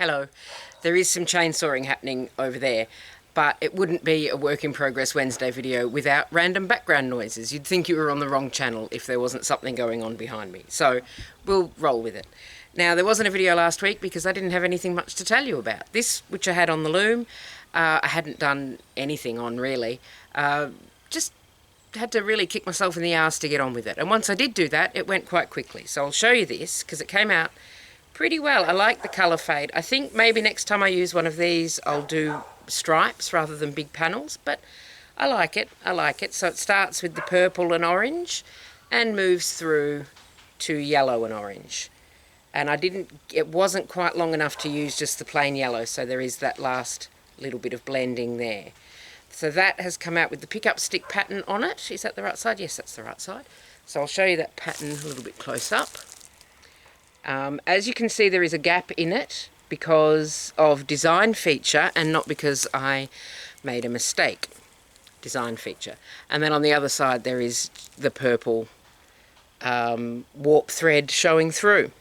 Hello. There is some chainsawing happening over there, but it wouldn't be a work in progress Wednesday video without random background noises. You'd think you were on the wrong channel if there wasn't something going on behind me. So we'll roll with it. Now, there wasn't a video last week because I didn't have anything much to tell you about. This, which I had on the loom, I hadn't done anything on really. Just had to really kick myself in the arse to get on with it. And once I did do that, it went quite quickly. So I'll show you this because it came out pretty well. I like the colour fade. I think maybe next time I use one of these I'll do stripes rather than big panels, but I like it. So it starts with the purple and orange and moves through to yellow and orange. And it wasn't quite long enough to use just the plain yellow, so there is that last little bit of blending there. So that has come out with the pickup stick pattern on it. Is that the right side? Yes, that's the right side. So I'll show you that pattern a little bit close up. As you can see, there is a gap in it because of design feature and not because I made a mistake. Design feature. And then on the other side there is the purple warp thread showing through.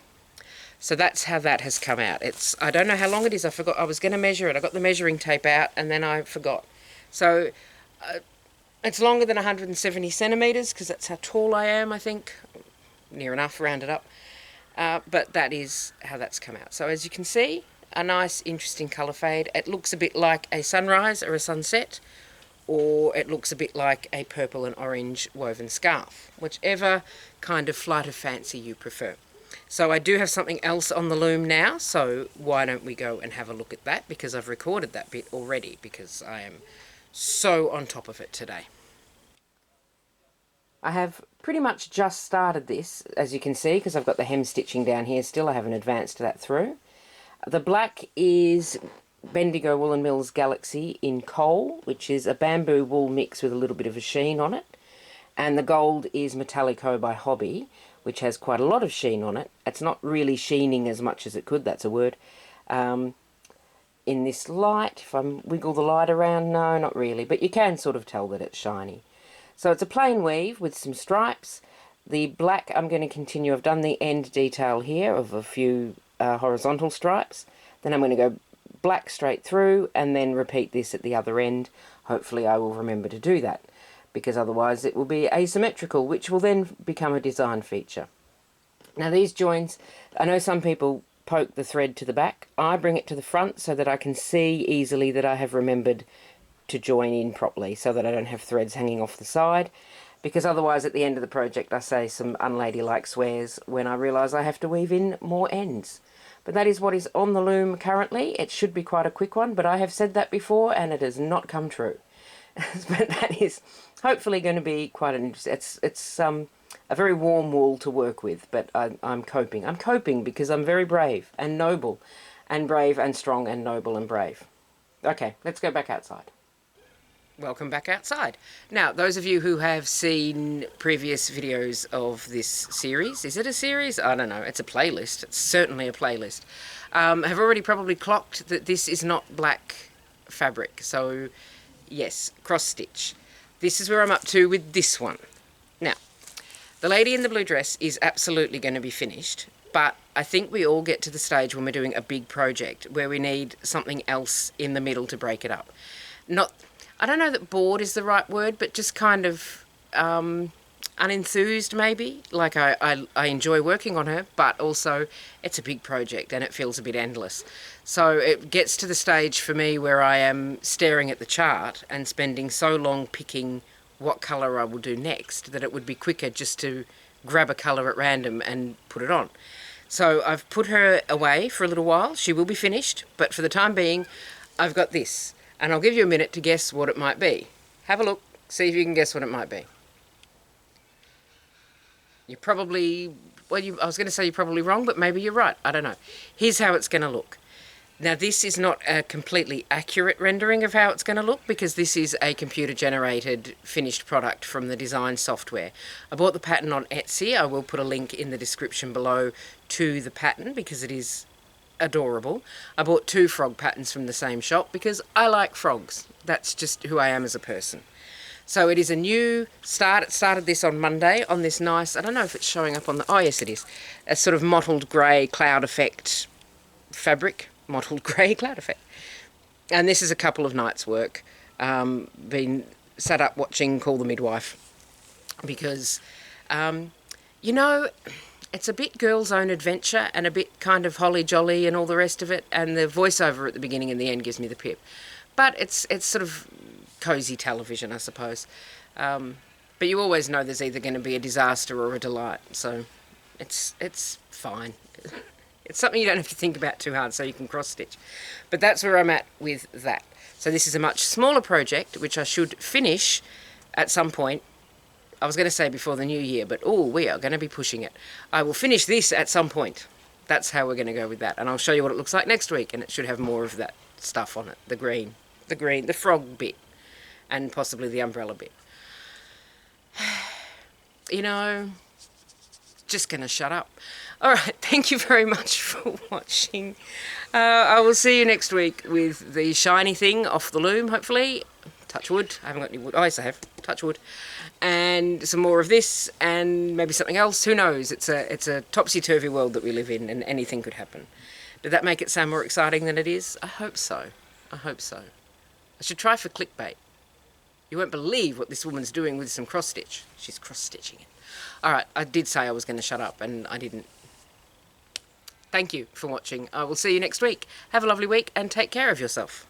So that's how that has come out. I don't know how long it is. I forgot. I was going to measure it. I got the measuring tape out and then I forgot. So it's longer than 170 centimetres because that's how tall I am, I think. Near enough, rounded up. But that is how that's come out. So as you can see, a nice interesting colour fade. It looks a bit like a sunrise or a sunset, or it looks a bit like a purple and orange woven scarf, whichever kind of flight of fancy you prefer. So I do have something else on the loom now, so why don't we go and have a look at that, because I've recorded that bit already because I am so on top of it today. I have pretty much just started this, as you can see, because I've got the hem stitching down here still. I haven't advanced that through. The black is Bendigo Wool and Mills Galaxy in coal, which is a bamboo wool mix with a little bit of a sheen on it. And the gold is Metallico by Hobby, which has quite a lot of sheen on it. It's not really sheening as much as it could, that's a word. In this light, if I wiggle the light around, no, not really, but you can sort of tell that it's shiny. So it's a plain weave with some stripes. The black I'm going to continue. I've done the end detail here of a few horizontal stripes. Then I'm going to go black straight through and then repeat this at the other end. Hopefully I will remember to do that, because otherwise it will be asymmetrical, which will then become a design feature. Now these joins, I know some people poke the thread to the back. I bring it to the front so that I can see easily that I have remembered to join in properly, so that I don't have threads hanging off the side, because otherwise at the end of the project I say some unladylike swears when I realise I have to weave in more ends. But that is what is on the loom currently. It should be quite a quick one, but I have said that before and it has not come true. But that is hopefully going to be quite an interesting. It's a very warm wool to work with, but I'm coping. I'm coping because I'm very brave and noble, and brave and strong and noble and brave. Okay, let's go back outside. Welcome back outside. Now, those of you who have seen previous videos of this series, is it a series? I don't know. It's a playlist. It's certainly a playlist. Have already probably clocked that this is not black fabric. So, yes, cross stitch. This is where I'm up to with this one. Now, the lady in the blue dress is absolutely going to be finished, but I think we all get to the stage when we're doing a big project where we need something else in the middle to break it up. I don't know that bored is the right word, but just kind of unenthused maybe. Like I enjoy working on her, but also it's a big project and it feels a bit endless. So it gets to the stage for me where I am staring at the chart and spending so long picking what colour I will do next that it would be quicker just to grab a colour at random and put it on. So I've put her away for a little while. She will be finished, but for the time being I've got this. And I'll give you a minute to guess what it might be. Have a look, see if you can guess what it might be. You're probably, I was going to say you're probably wrong, but maybe you're right. I don't know. Here's how it's going to look. Now, this is not a completely accurate rendering of how it's going to look, because this is a computer-generated finished product from the design software. I bought the pattern on Etsy. I will put a link in the description below to the pattern because it is adorable. I bought 2 frog patterns from the same shop because I like frogs. That's just who I am as a person. So it is a new start. It started this on Monday on this nice, I don't know if it's showing up on the, oh yes it is, a sort of mottled grey cloud effect fabric. mottled grey cloud effect. And this is a couple of nights' work. Been sat up watching Call the Midwife because, you know, it's a bit girl's own adventure and a bit kind of holly jolly and all the rest of it. And the voiceover at the beginning and the end gives me the pip. But it's sort of cosy television, I suppose. But you always know there's either going to be a disaster or a delight. So it's fine. It's something you don't have to think about too hard, so you can cross-stitch. But that's where I'm at with that. So this is a much smaller project, which I should finish at some point. I was going to say before the new year, but we are going to be pushing it. I will finish this at some point. That's how we're going to go with that. And I'll show you what it looks like next week, and it should have more of that stuff on it. The green, the frog bit, and possibly the umbrella bit. You know, just going to shut up. All right, thank you very much for watching. I will see you next week with the shiny thing off the loom, hopefully. Touch wood. I haven't got any wood. Oh, yes, I have. Touch wood. And some more of this and maybe something else. Who knows? It's a topsy-turvy world that we live in, and anything could happen. Did that make it sound more exciting than it is? I hope so. I hope so. I should try for clickbait. You won't believe what this woman's doing with some cross-stitch. She's cross-stitching it. All right, I did say I was going to shut up, and I didn't. Thank you for watching. I will see you next week. Have a lovely week and take care of yourself.